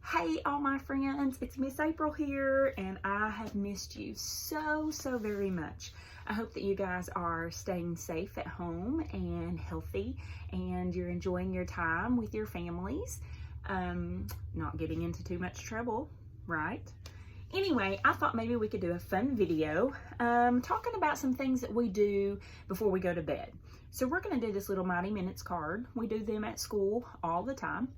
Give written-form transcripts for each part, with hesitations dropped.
Hey all my friends, it's Miss April here, and I have missed you so very much. I hope that you guys are staying safe at home and healthy, and you're enjoying your time with your families, not getting into too much trouble, right? Anyway, I thought maybe we could do a fun video talking about some things that we do before we go to bed. So we're going to do this little Mighty Minutes card. We do them at school all the time.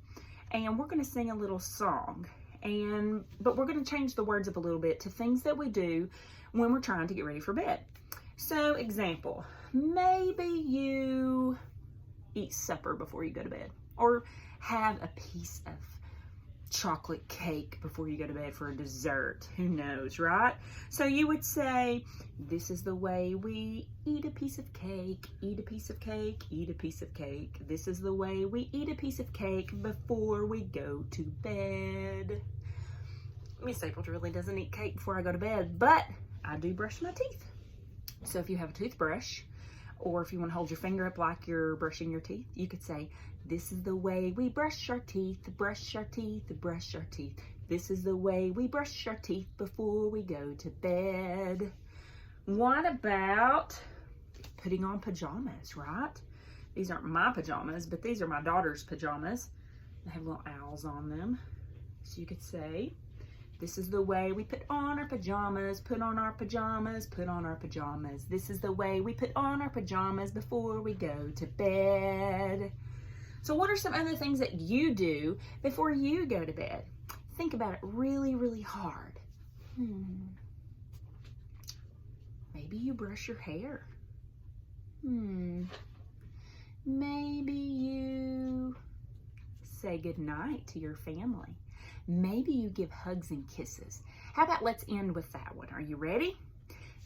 And we're going to sing a little song, but we're going to change the words up a little bit to things that we do when we're trying to get ready for bed. So example, maybe you eat supper before you go to bed, or have a piece of chocolate cake before you go to bed for a dessert. Who knows, right? So you would say, this is the way we eat a piece of cake, eat a piece of cake, eat a piece of cake. This is the way we eat a piece of cake before we go to bed. Miss April really doesn't eat cake before I go to bed, but I do brush my teeth. So if you have a toothbrush, or if you want to hold your finger up like you're brushing your teeth, you could say, this is the way we brush our teeth, brush our teeth, brush our teeth. This is the way we brush our teeth before we go to bed. What about putting on pajamas, right? These aren't my pajamas, but these are my daughter's pajamas. They have little owls on them. So you could say, this is the way we put on our pajamas, put on our pajamas, put on our pajamas. This is the way we put on our pajamas before we go to bed. So what are some other things that you do before you go to bed? Think about it really hard. Maybe you brush your hair. Maybe you say goodnight to your family. Maybe you give hugs and kisses. How about let's end with that one? Are you ready?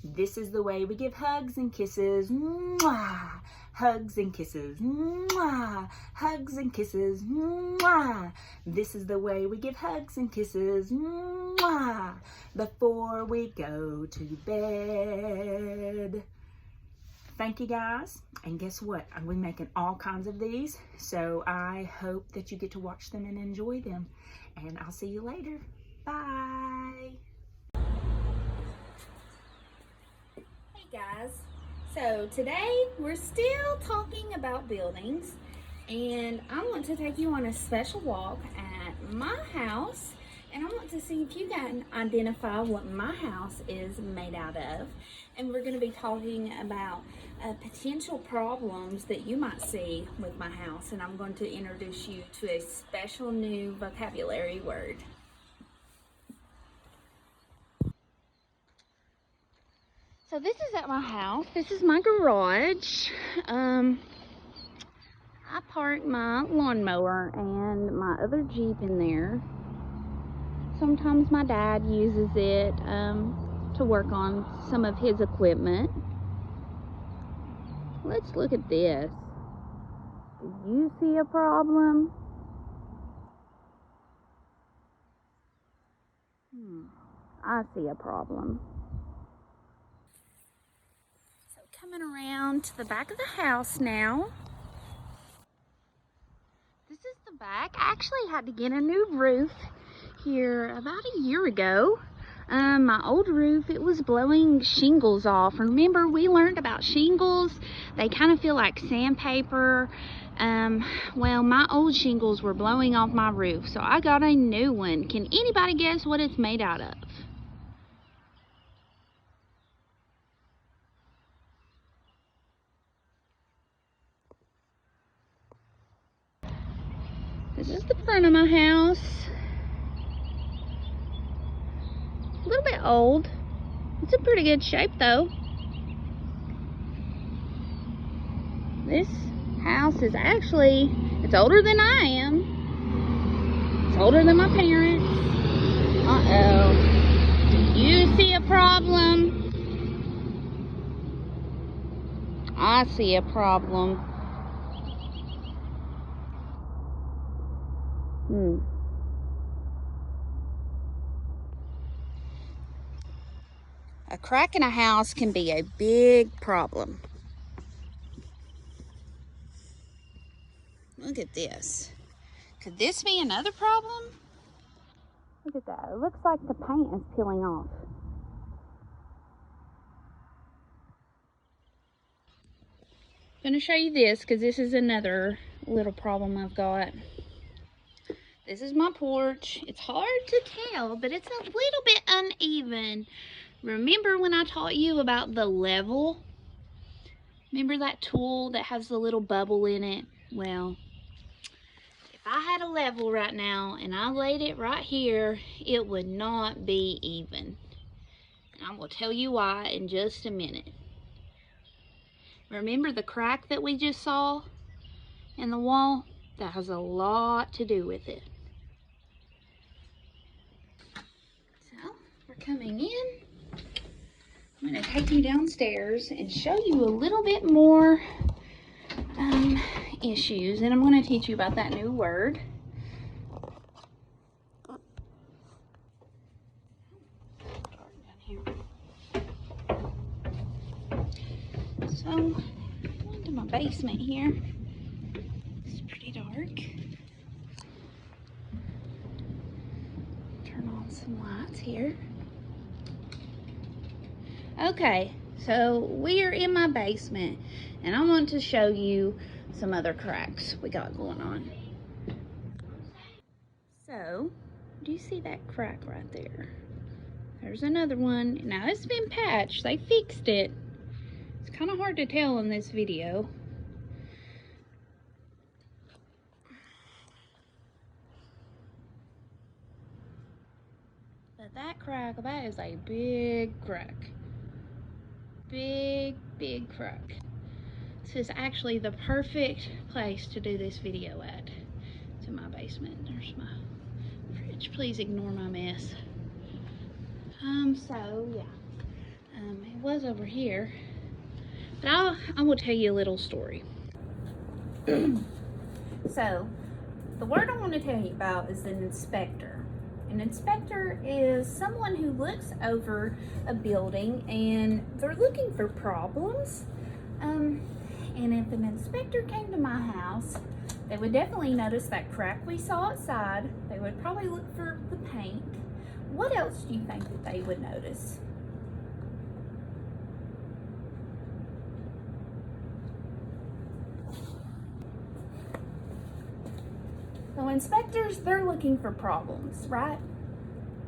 This is the way we give hugs and kisses. Mwah! Hugs and kisses. Mwah! Hugs and kisses. Mwah! This is the way we give hugs and kisses. Mwah! Before we go to bed. Thank you guys, and guess what? I'm going to be making all kinds of these, so I hope that you get to watch them and enjoy them, and I'll see you later. Bye. Hey guys, so today we're still talking about buildings, and I want to take you on a special walk at my house, and I want to see if you can identify what my house is made out of. And we're going to be talking about potential problems that you might see with my house, and I'm going to introduce you to a special new vocabulary word. So this is at my house. This is my garage. I park my lawnmower and my other Jeep in there. Sometimes my dad uses it to work on some of his equipment. Let's look at this. Do you see a problem? I see a problem. So coming around to the back of the house now. This is the back. I actually had to get a new roof here about a year ago. My old roof, it was blowing shingles off. Remember, we learned about shingles. They kind of feel like sandpaper. Well, my old shingles were blowing off my roof, so I got a new one. Can anybody guess what it's made out of? This is the front of my house. A little bit old. It's in pretty good shape though. This house is actually, it's older than I am. It's older than my parents. Uh-oh. Do you see a problem? I see a problem. A crack in a house can be a big problem. Look at this. Could this be another problem? Look at that. It looks like the paint is peeling off. I'm going to show you this because this is another little problem I've got. This is my porch. It's hard to tell, but it's a little bit uneven. Remember when I taught you about the level? Remember that tool that has the little bubble in it? Well, if I had a level right now and I laid it right here, it would not be even. And I will tell you why in just a minute. Remember the crack that we just saw in the wall? That has a lot to do with it. So, we're coming in. I'm going to take you downstairs and show you a little bit more issues, and I'm going to teach you about that new word. So, going to my basement here. It's pretty dark. Turn on some lights here. Okay, so we are in my basement, and I want to show you some other cracks we got going on. So, do you see that crack right there? There's another one. Now it's been patched. They fixed it. It's kind of hard to tell in this video. But that crack, that is a big crack. Big crack. This is actually the perfect place to do this video at. It's in my basement. There's my fridge. Please ignore my mess. So yeah. It was over here. But I will tell you a little story. So, the word I want to tell you about is an inspector. An inspector is someone who looks over a building and they're looking for problems. And if an inspector came to my house, they would definitely notice that crack we saw outside. They would probably look for the paint. What else do you think that they would notice? So inspectors, they're looking for problems, right?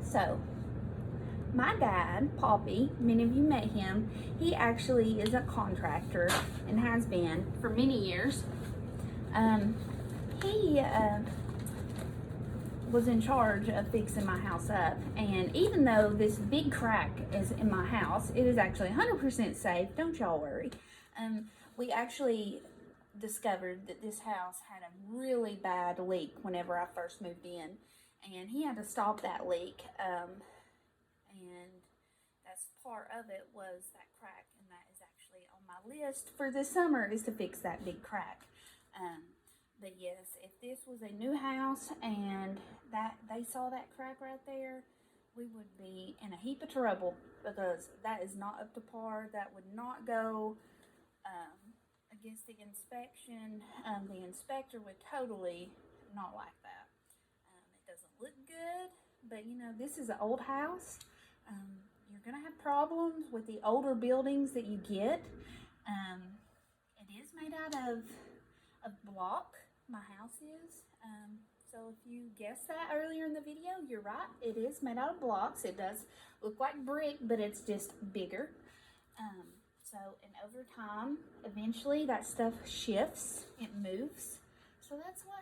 So, my dad, Poppy, many of you met him. He actually is a contractor and has been for many years. He was in charge of fixing my house up, and even though this big crack is in my house, it is actually 100% safe. Don't y'all worry. We actually discovered that this house had a really bad leak whenever I first moved in, and he had to stop that leak, and that's part of it was that crack, and that is actually on my list for this summer is to fix that big crack. But yes, if this was a new house and that they saw that crack right there, we would be in a heap of trouble because that is not up to par. That would not go against the inspection. The inspector would totally not like that. It doesn't look good, but you know, this is an old house. You're gonna have problems with the older buildings that you get. It is made out of block. My house is. So if you guessed that earlier in the video, you're right. It is made out of blocks. It does look like brick, but it's just bigger. So, and over time, eventually that stuff shifts, it moves. So that's what